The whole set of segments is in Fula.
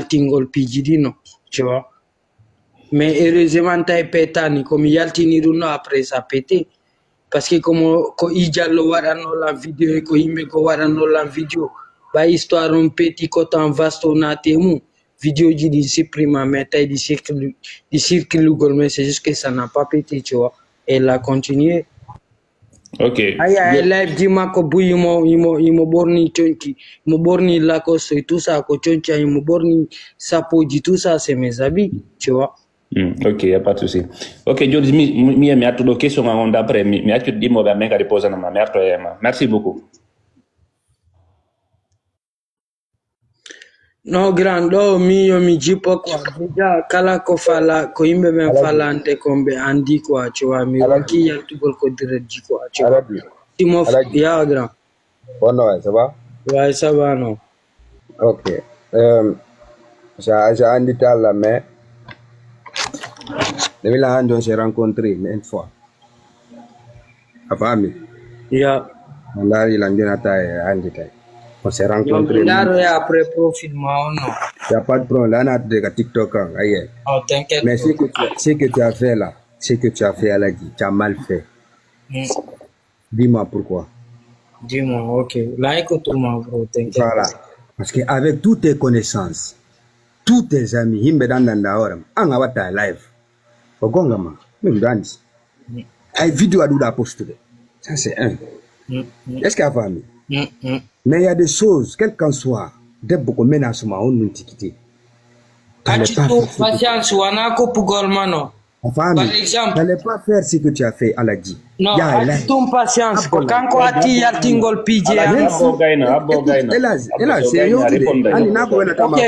Tingol Pigidino, tu vois. Mais heureusement, t'as pétani, comme Yaltiniruno après ça pété. Parce que comme il y a la vidéo, et qu'il me la vidéo, bah histoire un petit côté en vaste on a témoin. Vidéo dit supprime, mais t'as dit circuit mais c'est juste que ça n'a pas pété, tu vois. Elle a continué. Ok. Aïe, live dit ma ko buy mo borni chonki, mo borni Lacoste et tout ça, ko choncha, mo borni sapo dit tout ça, c'est mes habits, tu vois. Ok, y a pas de souci. Ok, Jody, mi a tout question en d'après, mi a tout dit moi ben mec à déposer na ma mère. Merci beaucoup. No grando mi jipo kwa déjà kala ko fala ko yimbe men falante kombe andi quoi, tu vois, mi waki ya tugol ko direct quoi, tu vois. Timo ya grand. Bon, ouais, ça va? Ouais, ça va non. Ok. J'ai un détail là, mais depuis là, on s'est rencontrés une fois. À famille. Yeah. On a eu un détail. On s'est rencontrés. Là, après profil, moi, non. Il n'y a pas de problème. Là, on a des TikTok. Oh, t'inquiète. Mais ce que tu as fait là, ce que tu as fait à la vie, tu as mal fait. Dis-moi pourquoi. Dis-moi, ok. Là, écoute-moi, bro, t'inquiète. Voilà. Parce qu'avec toutes tes connaissances, tous tes amis, himbe dandanda oram, anga wata live. Ogongama, même dance. Ay vidéo à douda poster. Ça c'est un. Est-ce qu'il y a famille? Mais il y a des choses, quel qu'en soit, dès beaucoup menacement, on nous quitte. Patience, wanako pugolmano. Par exemple, n'allais pas faire ce que tu as fait à la dit. Non, ton patience. Quand on a dit tingol pije, ok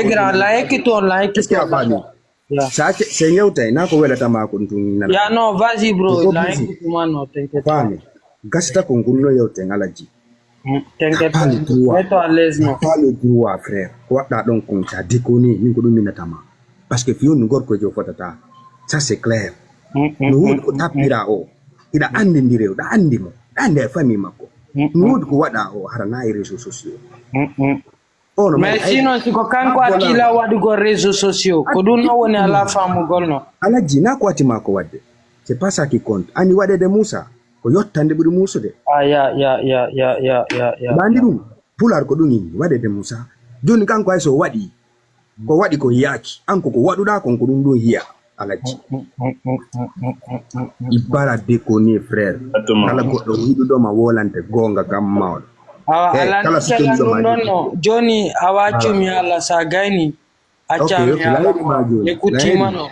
grand, like it or like it. C'est nyauta na ko wela tama ko ntuna. Ya no, vas-y bro, like it mano, t'inquiète pas. Gasta ko ngulo yote ngalaji. T'inquiète pas. Mets-toi à l'aise non. Pas le droit frère. Quoi da donc on t'a déconné, ni ko do minatama. Parce que fion ngor ko jo fotata. Ça c'est clair. Nous tapira o. Ida andi ndireo, da andi mo. Ande famille mako. Nous ko wada o harana réseaux sociaux. Mais sinon si ko kanko akila wadu go réseaux sociaux, ko dun no woni ala famu golno. Ala jina ko atima ko wadde. C'est pas ça qui compte. Ani wade de Moussa. Ko yottande buri Moussa de. Ah ya. Bandirum pular ko duni wade de Moussa. Joni kanko ay so wadi. Ko wadi ko yaki. Anko ko waduda ko ko dun do hiya. Alaji. Ibara déconner frère. Ala ko do hidu do ma wolante gonga kam mawl. No. Johnny awachu mi ala sagaini. Acha mi ala. Écoutez mano.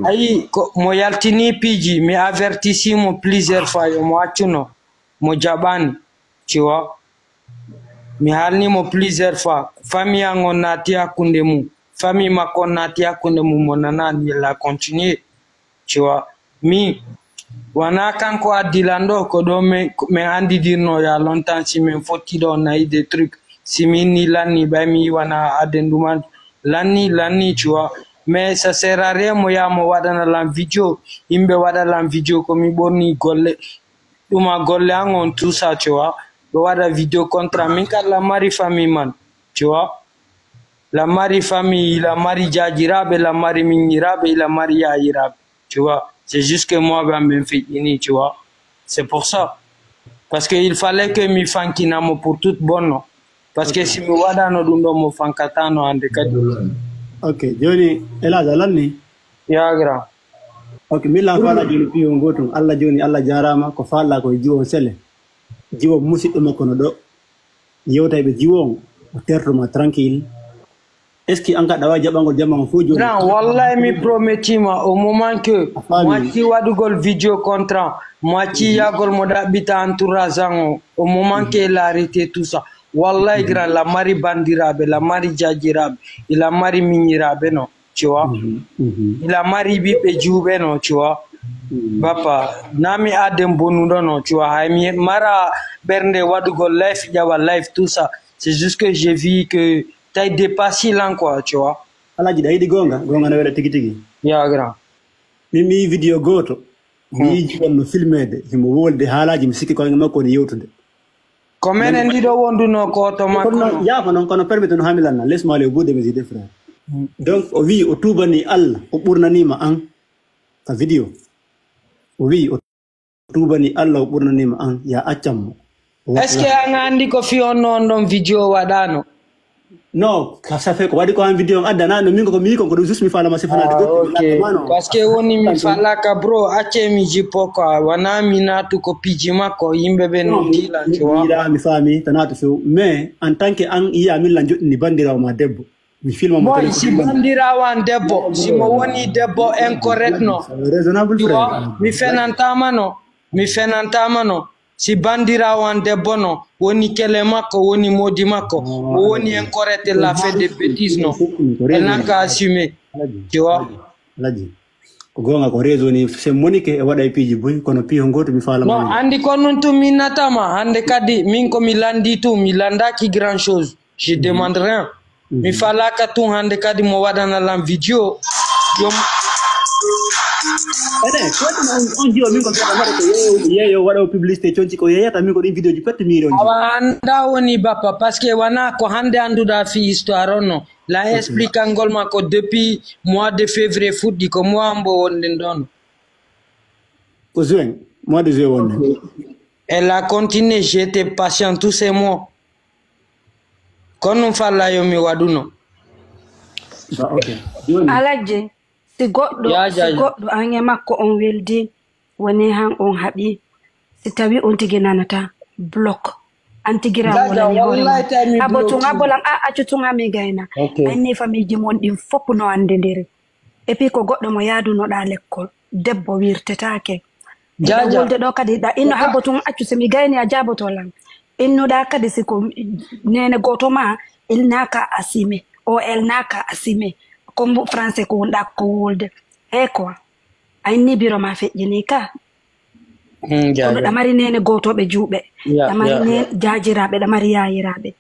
Ayi mo yaltini piji mi avertissimo plusieurs fois yo mo achuno mo jabani, tu vois. Mi halni mo plusieurs fois. Famille ango natia kundemu. Famille makonatia kunde mumonana ni la continuer, tu vois. Mi wana kanko adilando ko do me andi dirno ya longtemps si me foti do na des trucs si mi lani ba mi wana adenduman lani tu vois. Mais ça sert à rien mo ya mo wadana la vidéo imbe wada la vidéo ko mi bonni golle duma golle angon tout ça, tu vois. Do wada vidéo contre minka la mari famille man, tu vois. La mari famille, la mari Djadjirabe, la mari Minirabe, la mari Yairabe. Tu vois, c'est juste que moi, ben, fini, tu vois. C'est pour ça. Parce qu'il fallait que mi fankinamo pour toute bonne. Parce que si mi wada no dundo mo fankatano ande kadi. Ok, Johnny, ela jalani. Ya grand. Ok, mila fala joni piyo ngoto, alla Johnny, alla jarama ko fala ko jiwo sele. Jiwo musiddo makko no do. Yewta be jiwo o tertoma tranquille. Est-ce qu'il y a un jabango jamango fujo? Non, wallahi mi promettima au moment que moi qui wadugol vidéo contrat, moi qui yagol moda bita entourage au moment qu'il a arrêté tout ça. Wallahi grand la mari bandirabe, la mari Djadjirabe, il a mari Minirabe non, tu vois. Il a mari bipe djoube non, tu vois. Papa, nami adem bonudo non, tu vois. Mara bernde wadugol life jawa life tout ça. C'est juste que j'ai vu que t'as dépassé là quoi, tu vois. Alaji da idi gonga na wala tigi. Ya grand. Mi video goto. Mi jiwon filmede, himo wolde halaji mi sikki ko ngam ni yewtude. Comment ndido wonduno ko to makko. Ya ko non kono permettre no hamilanna, laisse-moi aller au bout de mes idées frère. Donc o wi o tubani Allah o ɓurnanima an ka video o wi o tubani Allah o ɓurnanima an ya accam mo. Est ce que an andi ko fi on non video waɗano? Non, ça fait ko waɗi ko an video addanano min ko mi ko ɗum juste mi falama sifanade goɗɗo parce que woni mi falaka bro acce mi jippo quoi wana mi natu ko piji makko yimɓe ɓe no dilan tu vois mi faami tanatu few mais en tant que an yiya min la joɗɗini bandirawo ma debbo mi filma mo boy si bandirawo an debbo simo woni debbo incorrect no raisonnable frère mi fenantama no si bandirawo an debbo no woni kele makko woni modi makko o woni incorrect la fait des bêtises no elle n'a qu'à assumer tu vois laji ko gonga ko réseau ni c'est monique e waɗa piji boy kono piho goto mi falama non andi ko non to min natama hande kadi min ko mi landi tout mi landaki grand chose je demande rien mi falaka tout hande kadi mo waɗana lam video yo on jiwa min ko waɗa ko yeyo waɗa publicité conci ko yeyata min ko ɗin vidéo ji pette miri on awa anda woni bappa parce que wana ko hande anduɗa fi histoire on no la explique angol makko depuis mois de février fuɗɗi ko mois mbo wonɗen ɗon ko juin mois de juin wonɗen elle a continué j'étais patient tous ces mois kono ɗum falla yo mi waɗuno alaje si goɗɗo an e makko on weldi woni han on haɓi si tawi on tigi nanata bloc an tigira wolani hoorema abo tun abolan accu tun ha mi gayna anni famille mon ɗin fopp no ande ndiri et puis ko goɗɗo mo yaadunoɗa l'école debbo wirtetake wolde ɗo kadi ɗa inno habo tun accu so mi gayni a jabotolan innuɗa kadi siko nene goto ma il naka assumé o elle naka assumé comme français ko wonɗa ko wolde e quoi a inni biro ma feƴƴini ka kono ɗamari nene gotoɓe juuɓe ɗamari nene jajiraɓe ɗamari yayiraɓe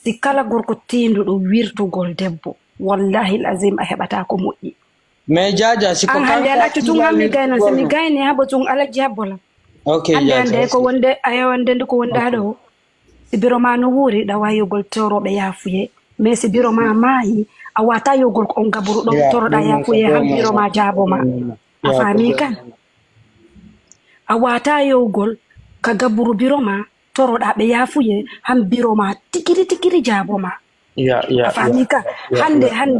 si kala gorko tinduɗo wirtugol debbo wallahi lazim a heɓata ko moƴƴi mais jaja siko an hande an accu tun hammi gayna so mi gayni haɓo tun alaji habbola hande ko wonde a yewande nde ko wonɗa ɗo si biro ma no wuuri ɗawa yogol toroɓe yafuye mais si biro ma maayi a wata yogol on gaburu ɗon toroɗa yafuye han biro ma jaabo ma a faami kan a wata yogol ka gaburu biro ma toroɗa ɓe yafuye han biro ma tikiri jaabo ma a faami kan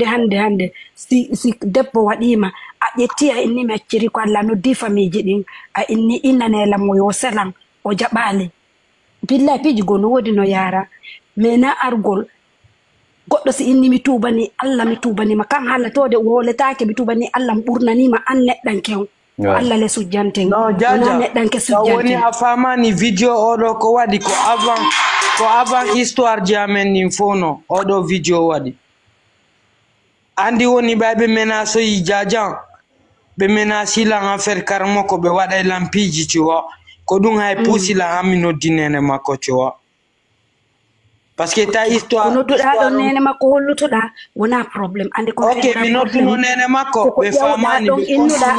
hande si debbo waɗima a ƴetti a inni mi acciri ko Allah noddi famille ɗin a inni innanelam mo yo selan o jaɓali billahi piji go no wodi no yara mais na argol goɗɗo si inni mi tubani Allah mi tubani ma kan halatode woletake mi tubani Allah ɓurnanima an neɗɗanke Allah le sujjante no jaja neɗɗanke sujjante woni a famani video oɗo ko waɗi ko avant histoire ji amen nin fono oɗo video waɗi andi woni ɓayɓe menace yi jajan ɓe menace lan affaire karmo ko ɓe waɗay lampiji tu vois ko ɗum hay puusi la hammi noddinene makko tu vois parce que ta histoire nodduɗa ɗo nene makko hollutoɗa wona probléme ande ko ok mi nodduno nene makko ɓe famani ɗon innuɗa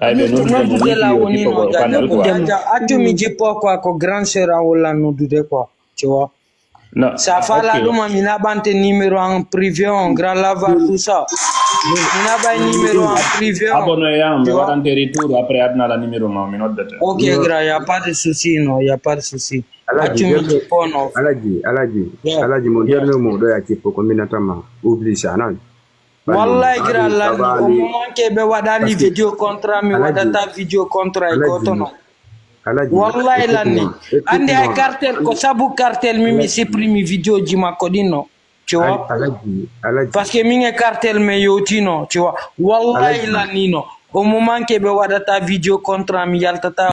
an noddude la woni no jaja accu mi jippo quoi ko grand sœur an wollan noddude quoi tu vois non sa fala ɗuma mi naɓante numéro en privé on grand lavar tout ça mi naɓay numéro en privé on abonné yam mi waɗante retour après adna la numéro ma mi noddete ok grand y a pas de souci non y a pas de souci accu mi jippo no alaji mo dernier mot ɗo ya cippo ko minatama oublie ça nan wallahi grand landi o moment ke ɓe waɗani vidéo contrat mi waɗata vidéo contrat e goto no wallahi lanni andi ay cartel ko sabu cartel mimi supprimi vidéo ji makko ɗin no tu vois parce que min e cartel me yewtino tu vois wallahi lanni no o moment ke ɓe waɗata vidéo contrat mi yaltata